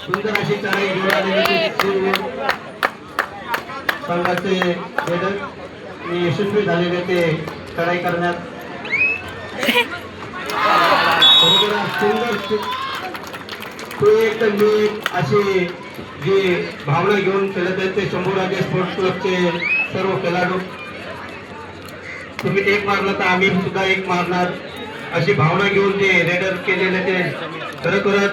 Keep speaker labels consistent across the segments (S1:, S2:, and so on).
S1: सुंदर अशी चढाई घेऊन आलेले संघाचे लेडर यशस्वी झालेले ते चढाई करण्यात सुंदर तो एक नीट अशी जी भावना घेऊन खेळत आहेत ते शंभूराजे स्पोर्ट्स क्लबचे सर्व खेळाडू. तुम्ही एक मारला तर आम्ही सुद्धा एक मारणार अशी भावना घेऊन ते रेडर केलेले ते खरोखरच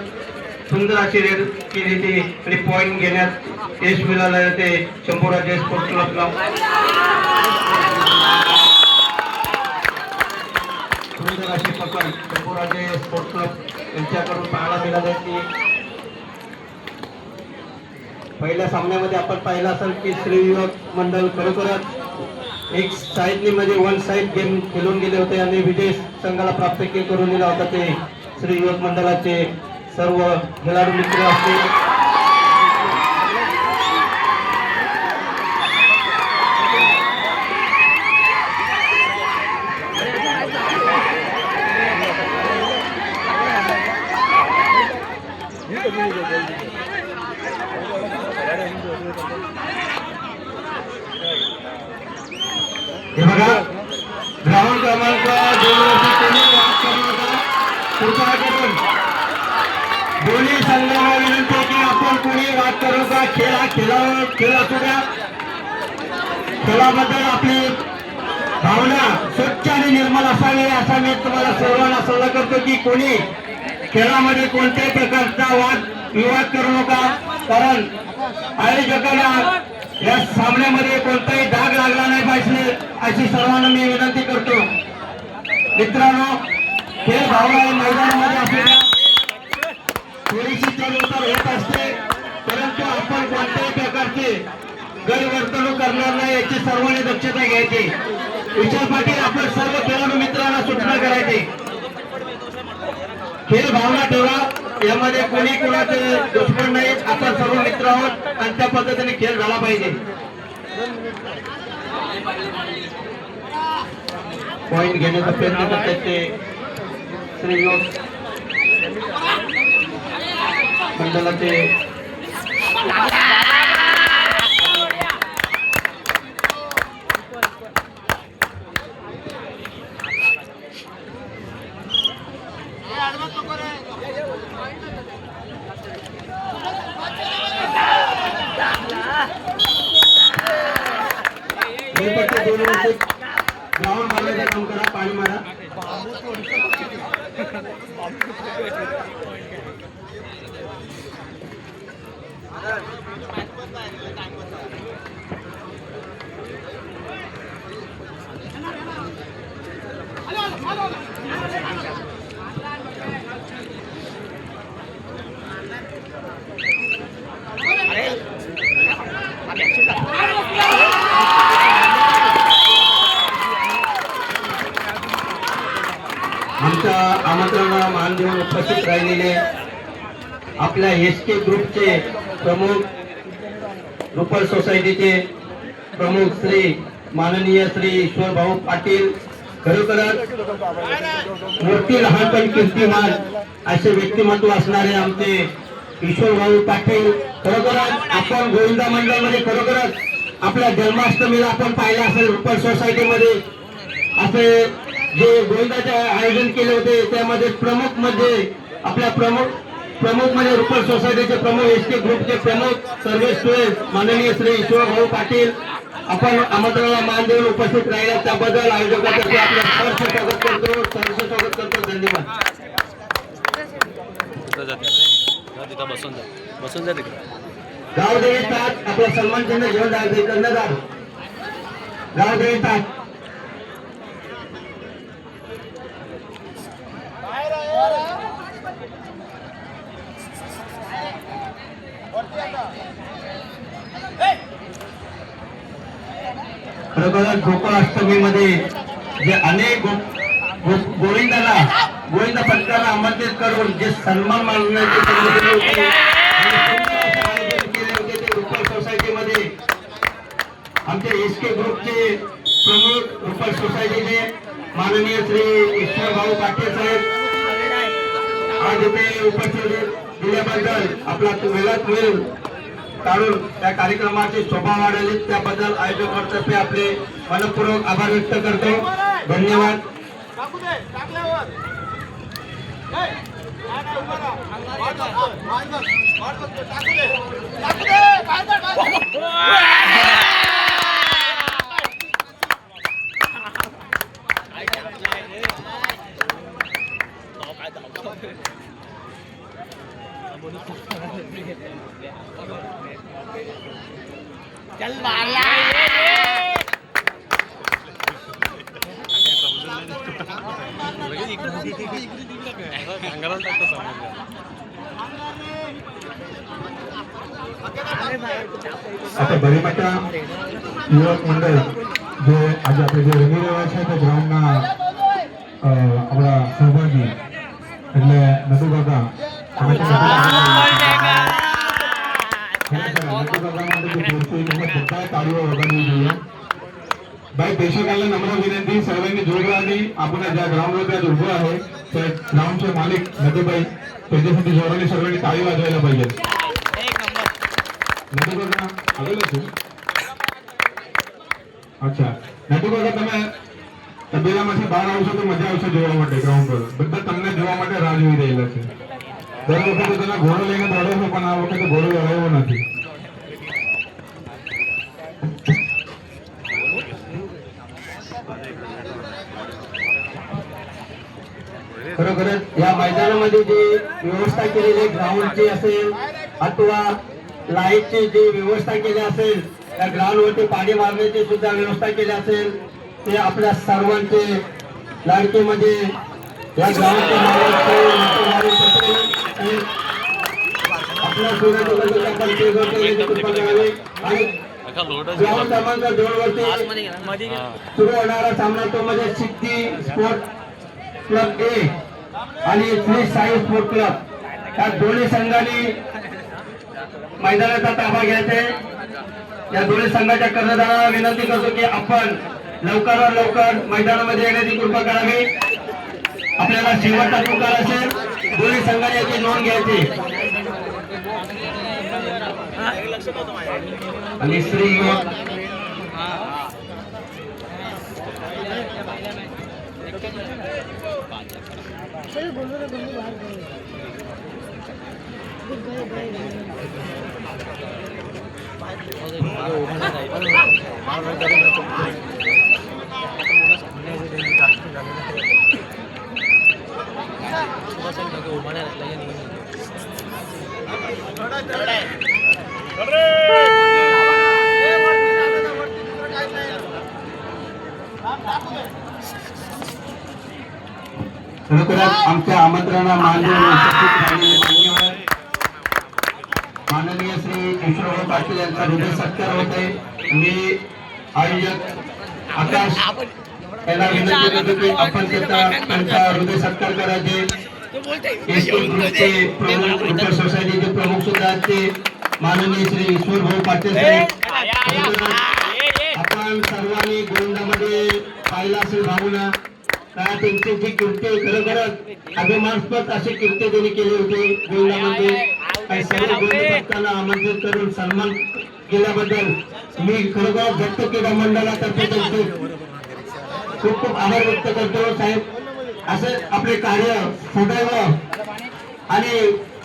S1: सुंदर अशी रेड केली ती आणि पॉइंट घेण्यात यश मिळालं ते शंभूराजे स्पोर्ट्स क्लबला. सुंदर अशी पकड शंभूराजे स्पोर्ट्स क्लब यांच्याकडून पाहायला मिळाले की पहिल्या सामन्यामध्ये आपण पाहिलं असेल की श्री युवक मंडळ खरोखरच एक साईडने मध्ये वन साइड गेम खेळून गेले होते आणि विजय संघाला प्राप्त करून दिला होता ते श्री युवक मंडळाचे सर्व खेळाडू मित्र असतील. हे बघा ग्राउंड क्रमांक 2 दोन्ही संघाला विनंती की आपण कोणी वाद करू का खेळ असू द्या. खेळाबद्दल आपली भावना स्वच्छ आणि निर्मल असावी असा मी तुम्हाला सर्वांना सल्ला करतो की कोणी खेळामध्ये कोणत्याही प्रकारचा विवाद करू नका. कारण आयोजकाला या सामन्यामध्ये कोणताही डाग लागला नाही पाहिजे अशी सर्वांना मी विनंती करतो. मित्रांनो खेळ भावना मैदानामध्ये असलेल्या थोडीशी चढउतार होत असते परंतु आपण कोणत्याही प्रकारचे गैरवर्तणूक करणार नाही याची सर्वांनी दक्षता घ्यायची. विशाल पाटील आपण सर्व खेळाडू मित्रांना सूचना करायची खेळ भावना ठेवा. यामध्ये कोणी कोणाचे दुश्मन नाही आपण सर्व मित्र आहोत आणि त्या पद्धतीने खेळ झाला पाहिजे. पॉइंट घेण्याचा प्रयत्न करतात ते श्री युवक मंडळाचे ग्राउंड मारण्याचं काम करा. पाणी मारा. आमच्या आमंत्रणाला मान देऊन उपस्थित राहिलेले आपल्या एसके ग्रुपचे प्रमुख रुपल सोसायटीचे प्रमुख श्री माननीय श्री ईश्वर भाऊ पाटील खरोखरच मोठी लहानपण कीर्तिमान असे व्यक्तिमत्व असणारे आमचे ईश्वर भाऊ पाटील खरोखरच आपण गोविंदा मंडळमध्ये खरोखरच आपल्या जन्माष्टमीला आपण पाहिलं असेल रुपल सोसायटीमध्ये असे जे गोविंदाचे आयोजन केले होते त्यामध्ये प्रमुख म्हणजे आपल्या प्रमुख म्हणजे रुपल सोसायटीचे प्रमुख एसके ग्रुपचे प्रमुख सर्व स्टुडंट माननीय श्री ईश्वर भाऊ पाटील आपण आमंत्रणाला मान देऊन उपस्थित राहिला त्याबद्दल आयोजकांचे आपलं सहर्ष स्वागत करतो. धन्यवाद. गावदेवी ताट आपला सन्मान चिन्ह घेऊन जाणार गावदेवी ताट खरोखरच गोकुळाष्टमीमध्ये जे अनेक गोविंदा पथकाला आमंत्रित करून जे सन्मान मानण्याचे केले होते ते रुपल सोसायटीमध्ये आमच्या एसके ग्रुपचे प्रमुख रुपल सोसायटीचे माननीय श्री ईश्वर भाऊ पाटील साहेब आज इथे उपस्थित दिल्याबद्दल आपला वेळात वेळ काढून त्या कार्यक्रमाची शोभा वाढवली त्याबद्दल आयोजकांतर्फे आपले मनपूर्वक आभार व्यक्त करतो. धन्यवाद.
S2: चल मारला
S3: आता बरीमाता युवक मंडळ जो आज आपले जे रंगीरेवाज છે તે ગ્રાઉન્ડના આપણા સહભાગી એટલે નટુ કાકા તાળીઓ વગાડવી જોઈએ. भाई प्रेक्षकांना नम्र विनंती सर्वांनी जोरदाराने आपण ज्या ग्राउंडवर आज उभं आहे त्या ग्राउंडचे मालिक नटूभाई त्यांच्यासाठी जोराने सर्वांनी ताळी वाजवायला पाहिजे. नटू काका आलेला છું. અચ્છા નટુ કાકા તમે તબેલામાંથી બહાર આવશો તો મજા આવશે જોવા માટે ગ્રાઉન્ડ પર બધા તમને જોવા માટે રાહ જોઈ રહેલા છે. દર વખતે તેના ઘોડો લઈને દોડો છો પણ આ વખતે ઘોડો દોડાયો નથી.
S1: खरोखरच या मैदानामध्ये जी व्यवस्था केलेली ग्राउंडची असेल अथवा लाईटची जी व्यवस्था केली असेल त्या ग्राउंडवरती पाणी मारण्याची सुद्धा व्यवस्था केली असेल ते आपल्या सर्वांचे लाडकेमध्ये या ग्राउंडचे आपल्या ग्राउंड क्रमांक 2 वरती सुरू होणारा सामना तो म्हणजे सिद्धी स्पोर्ट क्लब ए आणि श्री साई स्पोर्ट क्लब या दोन्ही संघांनी मैदानाचा ताबा घ्यायचा आहे. या दोन्ही संघाच्या कर्णधाराला विनंती करतो की आपण लवकरात लवकर मैदानामध्ये येण्याची कृपा करावी. आपल्याला शेवटचा पुकार असेल दोन्ही संघाने याची नोंद घ्यायची. आणि श्री खरोखरच आमच्या आमंत्रणाला मान देऊन उपस्थित राहिलेले माननीय श्री ईश्वरभाऊ पाटील यांचा हृदय सत्कार होत आहे. मी आयोजक आकाश यांना विनंती करतो की आपण त्यांचा हृदय सत्कार करायचे. एसके ग्रुपचे प्रमुख रुपल सोसायटीचे प्रमुख सुद्धा असते माननीय श्री ईश्वरभाऊ पाटील साहेब. आपण सर्वांनी गोंदामध्ये पाहिला असेल भावना काय त्यांची जी कीर्ती खरोखरच अभिमानास्पद अशी कीर्ती त्यांनी केली होती गोंदामध्ये. काही सर्व गोंदकांना आमंत्रित करून सन्मान केल्याबद्दल मी खरोखर जप्त क्रीडा मंडळातर्फे त्यांचे खूप खूप आभार व्यक्त करतो. साहेब असे आपले कार्य सदैव आणि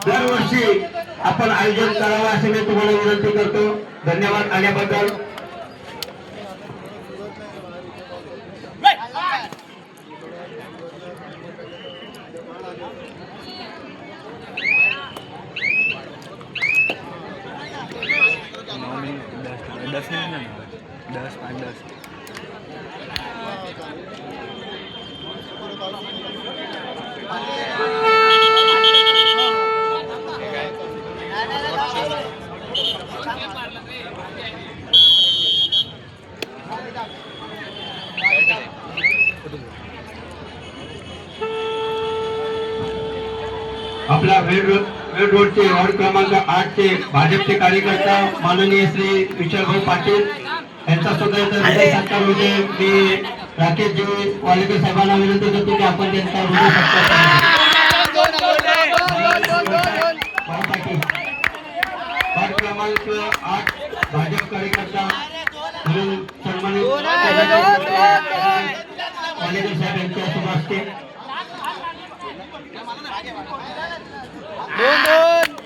S1: दरवर्षी आपण आयोजन करावं असे मी तुम्हाला विनंती करतो. धन्यवाद आल्याबद्दल. आपला वेड रोडचे वॉर्ड क्रमांक 8 चे भाजपचे कार्यकर्ता माननीय श्री विशालभाऊ पाटील यांचा सुद्धा हृदय सत्कार होते. मी राकेशजी वालेकर साहेबांना विनंती करतो की आपण त्यांचा हृदय सत्कार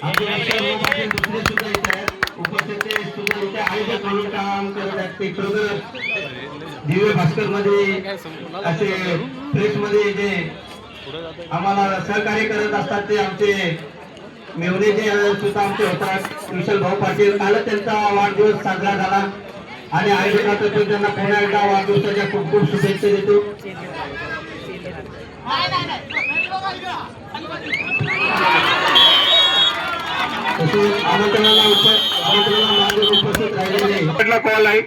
S1: आमचे विशाल पाटील दुसरे सुद्धा इथे आहेत. उपस्थित ते सुद्धा इथे आयोजक म्हणून काम करत आहेत. ते खरोखर दिव्य भास्कर मध्ये असे प्रेस मध्ये जे आम्हाला सहकार्य करत असतात ते आमचे मेवणे जे सुद्धा आमचे होतात विशाल भाऊ पाटील. कालच त्यांचा वाढदिवस साजरा झाला आणि आयोजकातर्फे त्यांना पुन्हा एकदा वाढदिवसाच्या खूप खूप शुभेच्छा देतो. उपस्थित राहिलेले
S3: कॉल आहे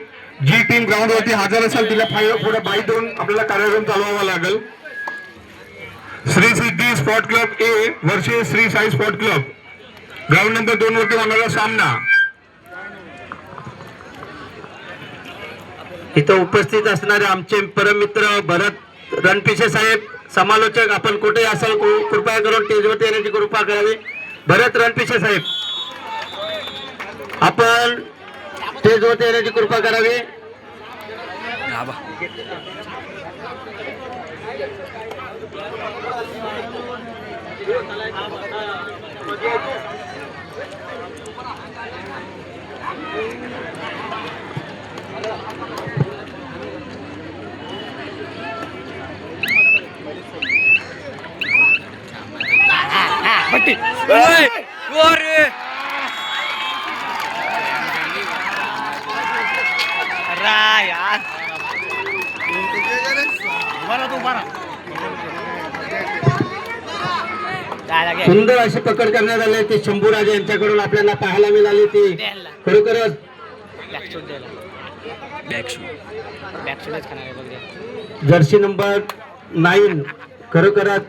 S3: जी टीम ग्राउंड वरती हजर असेल तिला पुढे बाईट देऊन आपल्याला कार्यक्रम चालवावा लागेल. Shri Siddhi sport club A versus Shri Sai sport club ground number 2 वरती होणारा सामना.
S1: इथं उपस्थित असणारे आमचे परममित्र भरत रणपिसे साहेब समालोचक, आपण कुठे असाल कृपया करून स्टेजवरती येण्याची कृपा करावी. भरत रणपिसे साहेब आपण स्टेजवरती येण्याची कृपा करावी.
S2: यार
S1: सुंदर अशी पकड करण्यात आली. ती शंभूराजे यांच्याकडून आपल्याला पाहायला मिळाली. ती खरोखरच जर्सी नंबर 9 खरोखरच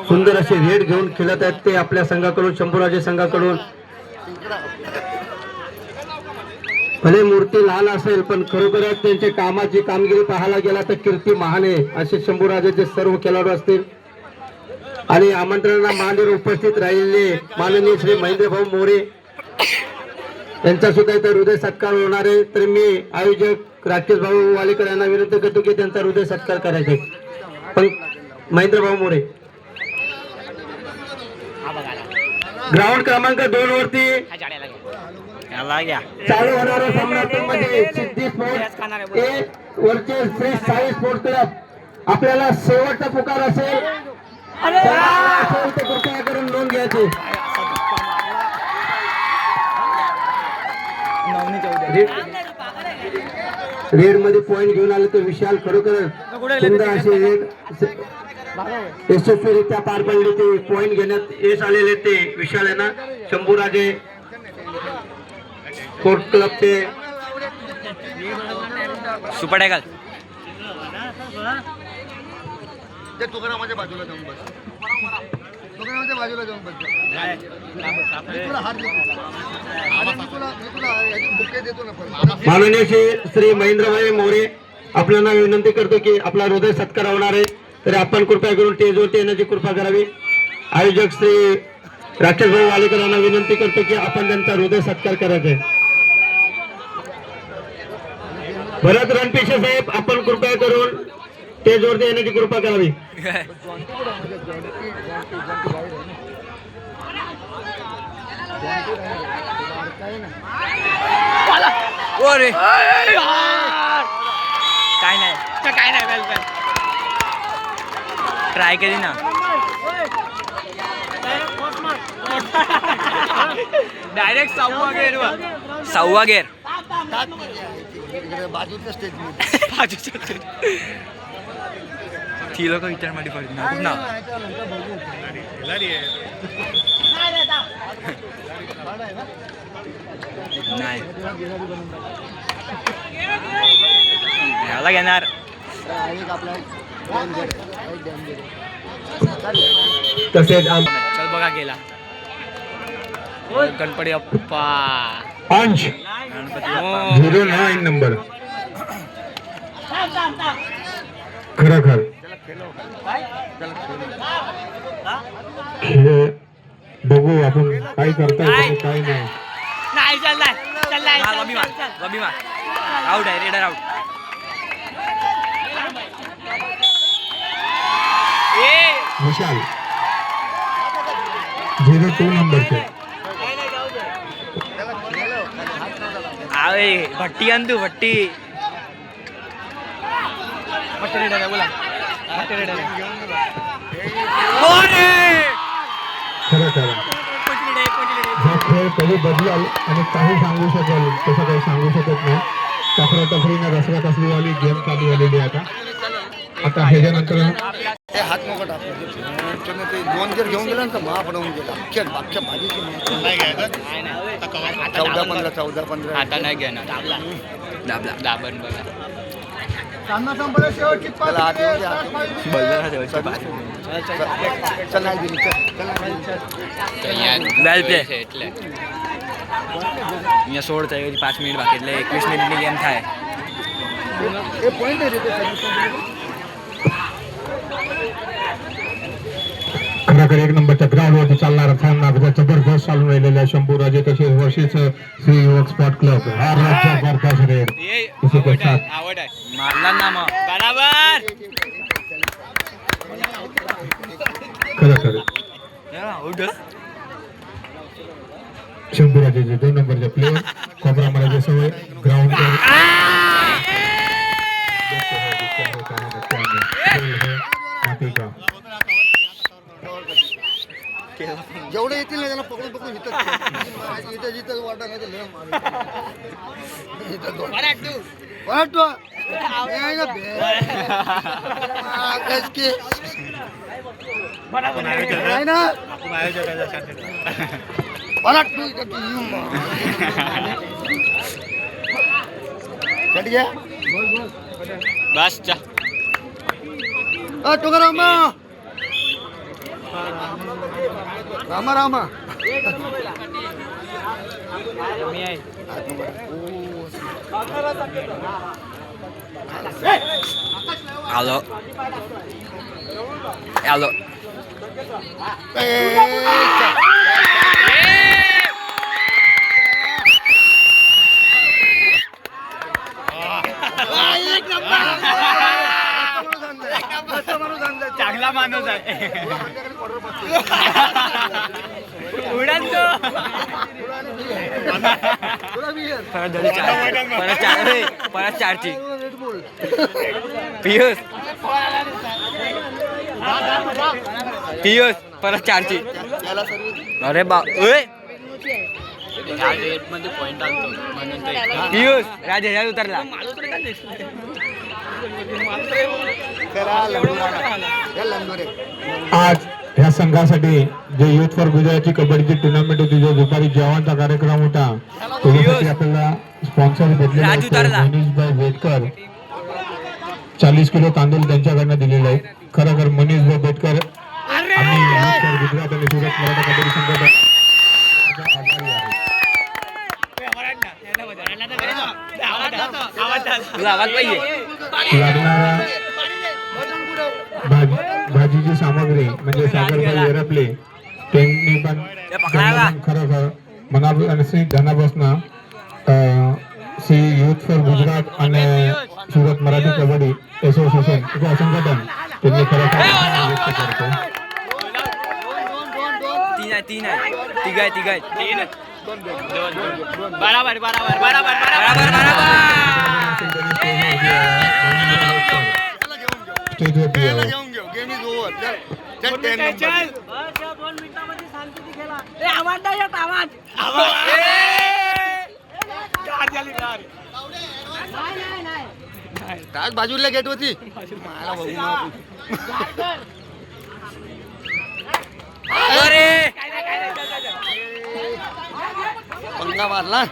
S1: सुंदर असे रेड घेऊन खेळत आहेत ते आपल्या संघाकडून, शंभूराजे संघाकडून. भले मूर्ती लहान असेल पण खरोखरच त्यांच्या कामाची कामगिरी पाहायला गेला तर कीर्ती महान आहे असे शंभूराजेचे सर्व खेळाडू असतील. आणि आमंत्रणाला माननीय उपस्थित राहिलेले माननीय श्री महेंद्रभाऊ मोरे यांचा सुद्धा इथे हृदय सत्कार होणार आहे. तर मी आयोजक राकेश भाऊ वालेकर यांना विनंती करतो की त्यांचा हृदय सत्कार करायचे. पण महेंद्रभाऊ मोरे ग्राउंड क्रमांक 2 वरती चालू होणारा सामना मध्ये सिद्धी स्पोर्ट्स ए वरचे श्री साई स्पोर्ट्स क्लब. आपल्याला शेवटचा पुकार असेल कृपया करून नोंद घ्यायची. रेड मध्ये पॉइंट घेऊन आले तर विशाल खरोखर सुंदर असे रेड यशस्वीरित्या पार पडले. ते पॉइंट घेण्यात यश आलेले ते विशाल यांना. शंभूराजे स्पोर्ट क्लबचे
S2: सुपर टायगर
S4: तुकारामाच्या बाजूला जाऊन बस. तुकारामाच्या बाजूला जाऊन बस. तुला हात देतो ना.
S1: माननीय श्री महेंद्रभाई मोरे आपल्याला विनंती करतो की आपला हृदय सत्कार होणार आहे तर आपण कृपया करून स्टेजवरती येण्याची कृपा करावी. आयोजक श्री राकेश भाऊ वालेकर यांना विनंती करतो की आपण त्यांचा हृदय सत्कार करायचा आहे. भरत रणपिसे साहेब आपण कृपया करून स्टेजवरती येण्याची कृपा करावी.
S2: काय नाही ट्राय केली ना. डायरेक्ट 6वा गेअर
S4: बाजूच्या स्टेज
S2: ती लोक विचार मध्ये पडत ना कुठं ना. नाही याला घेणार.
S1: तसेच
S2: चल बघा गेला गणपती अप्पा
S3: अंश
S2: गणपती
S3: 09 नंबर खरं खेळ बघू आपण काय करता येतं काय नाही.
S2: नाही चाललाय रबी मार आउट आहे. Raider out.
S3: विशाल 02 नंबरचे.
S2: आवे भट्टी आण तू भट्टी. भट्टी रेडर आहे बोला. भट्टी रेडर आहे.
S3: खरं खरं हा खेळ कधी बदलाल आणि काही सांगू शकेल तसं काही सांगू शकत नाही. टफरीनं रसरा कसली वाली गेम चालू झालेली आहे आता ह्याच्यानंतर
S4: ते हात मोकट आपलं ते 2 जर घेऊन गेला ना तर महा पडवून गेला अख्ख्या भाजीची नाही घ्यायचं 14-15
S2: आता नाही घेणार. दाबला दाबन बघा.
S4: सामना संपला शेवटची पाच चल नाही दिली
S2: वेल प्ले એટલે અહીંયા 16 થઈ ગઈ 5 મિનિટ બાકી એટલે 21 મિનિટની ગેમ થાય.
S4: हे पॉइंट आहे रे ते
S3: खराखर 1 नंबरच्या ग्राउंडवरती चालणारा सामना जबरदस्त चालून राहिलेला शंभूराजे तसेच वर्षीच श्री युवक स्पॉट क्लब हा राज्य जबरदस्त रेड इसी के साथ
S2: आवड आहे मारला ना मग बराबर.
S3: खराखर
S2: आउट
S3: शंभूराजे 2 नंबरचे प्लेयर कोबरा मारायचे सवय ग्राउंड पर
S4: जेवढे येतील ना त्यांना पकडून पकडून इथं जिथं वाटा नाही तर लय
S2: बस चा
S4: रामा रामा रामा
S2: आलो आलो चांगला माणूस आहे. उडान तो परत चारची पियुष परत चारची. अरे बा पियुष राज ह्याच्यात उतरला.
S3: आज ह्या संघासाठी जे युथ फॉर गुजरातची कबड्डीची टुर्नामेंट होती जो दुपारी जेवणचा कार्यक्रम होता त्यासाठी आपल्याला स्पॉन्सर भेटलेला मनीषभाई बेटकर 40 किलो तांदूळ त्यांच्याकडनं दिलेले आहे. खरोखर मनीषभाई बेटकर आम्ही युथ फॉर गुजरात आणि सुरत मराठा कबड्डी संघटना लागणारा भाजीची सामग्री म्हणजे सागरभाई येरपले त्यांनी पण खरोखर मनापासून धनापासून श्री युथ फॉर गुजरात आणि सुरत मराठी कबड्डी असोसिएशन संघटन त्यांनी खरोखर व्यक्त करतो.
S2: तीन आहे तिघ आहे बराबर बराबर बराबर बराबर बराबर.
S3: स्टेजवरती यावं.
S4: आज बाजूला गेट होती पंगा मारला.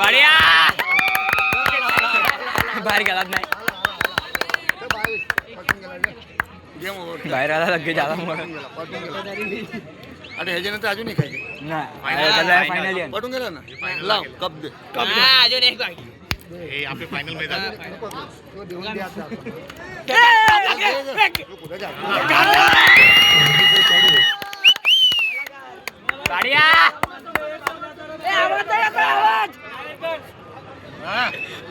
S2: बढिया बाहेर गेलाच नाही. बाहेर आला लगेच आला म्हणून.
S4: अरे ह्याच्यानंतर अजूनही खायचे
S2: फायनल
S4: पटून गेला ना. लाव कप दे
S2: अजून एक
S4: आपले फायनल मैदान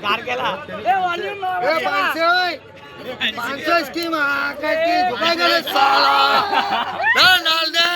S2: गार केला.
S4: 500 स्कीम काय की झुकाय गेले साला डाल दे